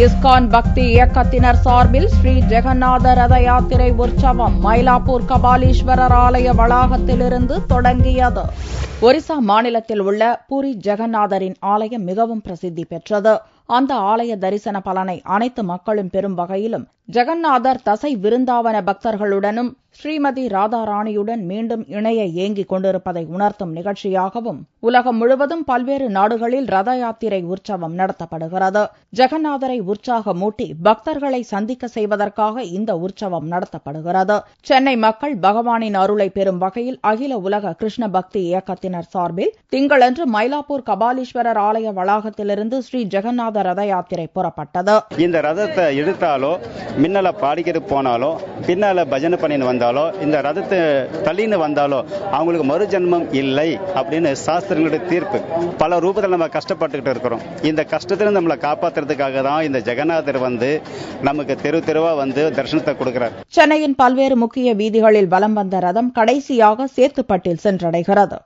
ISKCON பக்தி இயக்கத்தினர் சார்பில் ஸ்ரீ ஜெகநாத ரத யாத்திரை உற்சவம் மயிலாப்பூர் கபாலீஸ்வரர் ஆலய வளாகத்திலிருந்து தொடங்கியது. ஒரிசா மாநிலத்தில் உள்ள பூரி ஜெகநாதரின் ஆலயம் மிகவும் பிரசித்தி பெற்றது. அந்த ஆலய தரிசன பலனை அனைத்து மக்களும் பெறும் வகையிலும் ஜெகநாதர் தசை விருந்தாவன பக்தர்களுடனும் ஸ்ரீமதி ராதாராணியுடன் மீண்டும் இணைய ஏங்கிக் கொண்டிருப்பதை உணர்த்தும் நிகழ்ச்சியாகவும் உலகம் முழுவதும் பல்வேறு நாடுகளில் ரத யாத்திரை உற்சவம் நடத்தப்படுகிறது. ஜெகநாதரை உற்சாகமூட்டி பக்தர்களை சந்திக்க செய்வதற்காக இந்த உற்சவம் நடத்தப்படுகிறது. சென்னை மக்கள் பகவானின் அருளை பெறும் வகையில் அகில உலக கிருஷ்ண பக்தி இயக்கத்தினர் சார்பில் திங்களன்று மயிலாப்பூர் கபாலீஸ்வரர் ஆலய வளாகத்திலிருந்து ஸ்ரீ ஜெகநாத ரத யாத்திரை புறப்பட்டது. இந்த ரதத்தை இழுத்தாலோ மின்னல பாடிக்கிட்டு போனாலோ பின்னால பஜனை பண்ணின்னு வந்தாலோ இந்த ரதத்தை தள்ளின்னு வந்தாலோ அவங்களுக்கு மறுஜன்மம் இல்லை அப்படின்னு சாஸ்திரங்களுடைய தீர்ப்பு. பல ரூபத்தில் நம்ம கஷ்டப்பட்டுக்கிட்டு இருக்கிறோம். இந்த கஷ்டத்தில் நம்மளை காப்பாற்றுறதுக்காக தான் இந்த ஜெகநாதர் நமக்கு தெரு தெருவா தரிசனத்தை கொடுக்கிறார். சென்னையின் பல்வேறு முக்கிய வீதிகளில் வலம் வந்த ரதம் கடைசியாக சேத்துப்பட்டில் சென்றடைகிறது.